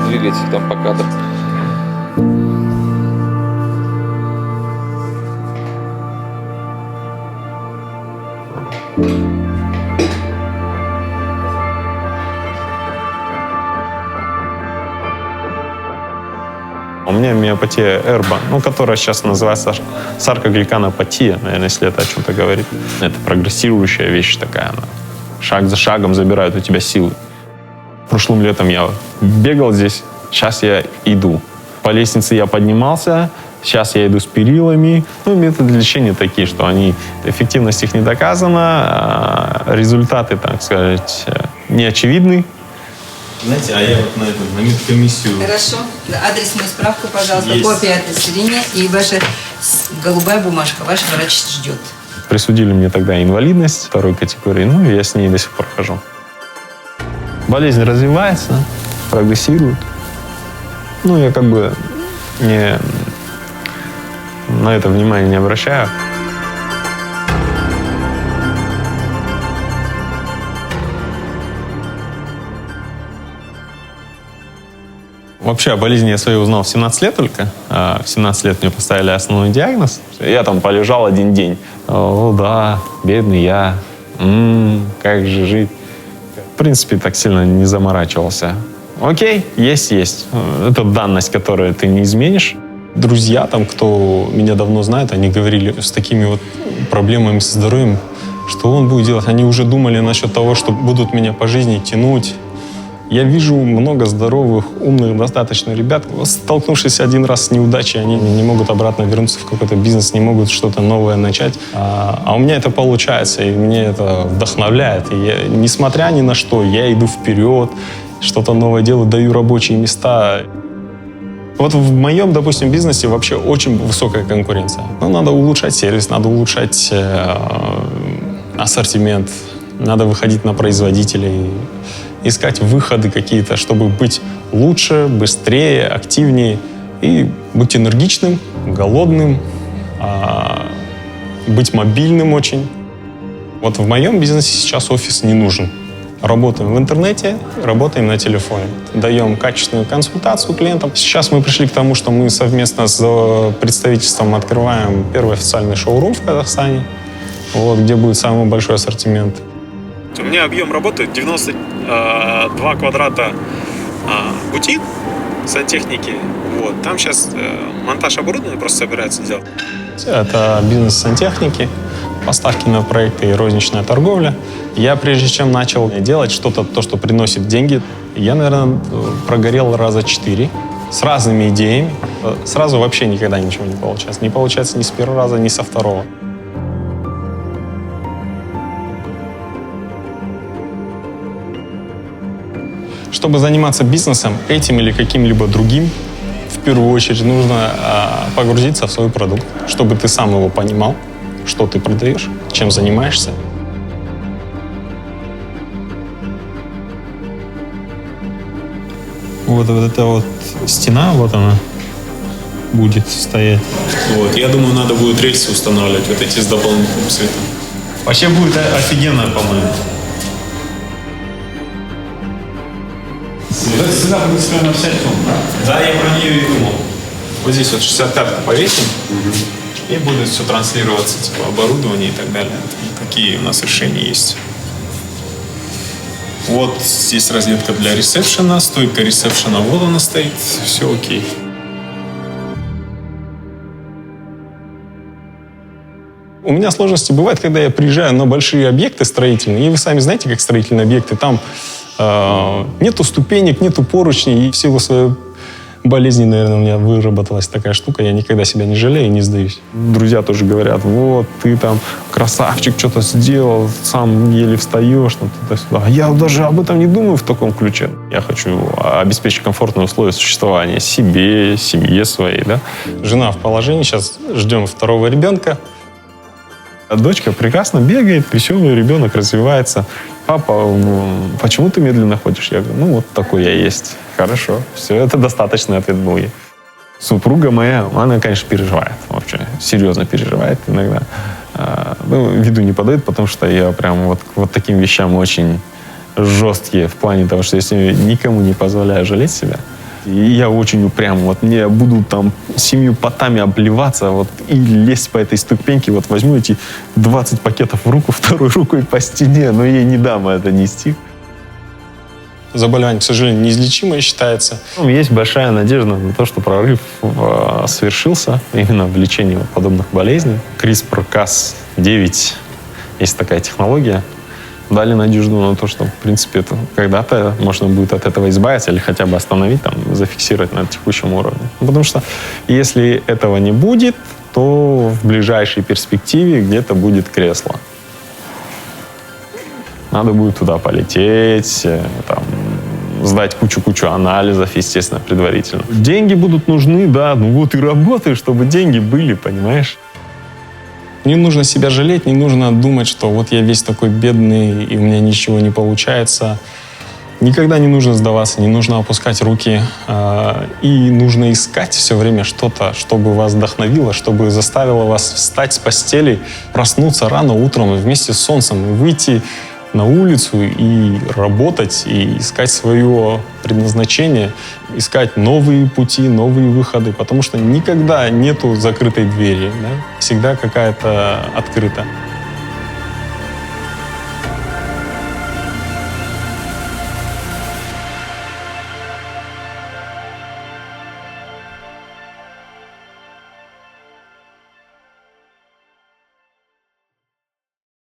двигается там по кадру. У меня миопатия Эрба, которая сейчас называется саркогликанопатия, наверное, если это о чем-то говорит. Это прогрессирующая вещь такая. Она шаг за шагом забирает у тебя силы. Прошлым летом я бегал здесь, сейчас я иду. По лестнице я поднимался, сейчас я иду с перилами. Методы лечения такие, что эффективность их не доказана, а результаты, так сказать, не очевидны. Знаете, а я вот на медкомиссию... Хорошо. Адресную справку, пожалуйста, Есть. копия от населения и ваша голубая бумажка. Ваш врач ждет. Присудили мне тогда инвалидность второй категории, и я с ней до сих пор хожу. Болезнь развивается, прогрессирует. Я на это внимание не обращаю. Вообще о болезни я своей узнал в 17 лет только. В 17 лет мне поставили основной диагноз. Я там полежал один день. О, да, бедный я. Как же жить? В принципе, так сильно не заморачивался. Окей, есть. Это данность, которую ты не изменишь. Друзья, кто меня давно знает, они говорили с такими вот проблемами со здоровьем, что он будет делать. Они уже думали насчет того, что будут меня по жизни тянуть. Я вижу много здоровых, умных, достаточно ребят. Столкнувшись один раз с неудачей, они не могут обратно вернуться в какой-то бизнес, не могут что-то новое начать. А у меня это получается, и мне это вдохновляет. И я, несмотря ни на что, я иду вперед, что-то новое делаю, даю рабочие места. Вот в моем, допустим, бизнесе вообще очень высокая конкуренция. Надо улучшать сервис, надо улучшать ассортимент, надо выходить на производителей, искать выходы какие-то, чтобы быть лучше, быстрее, активнее и быть энергичным, голодным, быть мобильным очень. Вот в моем бизнесе сейчас офис не нужен. Работаем в интернете, работаем на телефоне. Даем качественную консультацию клиентам. Сейчас мы пришли к тому, что мы совместно с представительством открываем первый официальный шоурум в Казахстане, где будет самый большой ассортимент. У меня объем работы 92 квадрата бутик сантехники. Там сейчас монтаж оборудования просто собирается делать. Это бизнес сантехники, поставки на проекты и розничная торговля. Я, прежде чем начал делать что-то, то, что приносит деньги, я, наверное, прогорел раза 4 с разными идеями. Сразу вообще никогда ничего не получается. Не получается ни с первого раза, ни со второго. Чтобы заниматься бизнесом, этим или каким-либо другим, в первую очередь нужно погрузиться в свой продукт, чтобы ты сам его понимал, что ты продаешь, чем занимаешься. Вот эта стена, она будет стоять. Я думаю, надо будет рельсы устанавливать эти с дополнительным светом. Вообще будет офигенно, по-моему. Сюда будет встроена вся тема. Да, я про нее и думал. Вот здесь 65-ку повесим, и будет все транслироваться, оборудование и так далее. Такие у нас решения есть. Вот здесь розетка для ресепшена, стойка ресепшена, она стоит, все окей. У меня сложности бывают, когда я приезжаю на большие объекты строительные, и вы сами знаете, как строительные объекты, там нету ступенек, нету поручней, и в силу своей болезни, наверное, у меня выработалась такая штука, я никогда себя не жалею и не сдаюсь. Друзья тоже говорят, ты там красавчик, что-то сделал, сам еле встаешь, туда-сюда. Я даже об этом не думаю в таком ключе. Я хочу обеспечить комфортные условия существования себе, семье своей, да. Жена в положении, сейчас ждем второго ребенка. Дочка прекрасно бегает, веселый ребенок развивается. Папа, почему ты медленно ходишь? Я говорю, вот такой я есть. Хорошо, все, это достаточный ответ был ей. Супруга моя, она, конечно, переживает вообще, серьезно переживает иногда. Виду не подает, потому что я прям вот таким вещам очень жесткие в плане того, что если никому не позволяю жалеть себя, И я очень упрям. Вот мне буду там 7 потами обливаться вот, и лезть по этой ступеньке. Вот возьму эти 20 пакетов в руку, второй рукой по стене, но ей не дам это нести. Заболевание, к сожалению, неизлечимое считается. Есть большая надежда на то, что прорыв совершился именно в лечении подобных болезней. CRISPR-Cas9, есть такая технология. Дали надежду на то, что, в принципе, это когда-то можно будет от этого избавиться или хотя бы остановить, там, зафиксировать на текущем уровне. Потому что если этого не будет, то в ближайшей перспективе где-то будет кресло. Надо будет туда полететь, там, сдать кучу анализов, естественно, предварительно. Деньги будут нужны, да, ну вот и работай, чтобы деньги были, понимаешь? Не нужно себя жалеть, не нужно думать, что вот я весь такой бедный, и у меня ничего не получается. Никогда не нужно сдаваться, не нужно опускать руки. И нужно искать все время что-то, чтобы вас вдохновило, чтобы заставило вас встать с постели, проснуться рано утром вместе с солнцем и выйти на улицу и работать, и искать свое предназначение, искать новые пути, новые выходы, потому что никогда нету закрытой двери, да? Всегда какая-то открыта.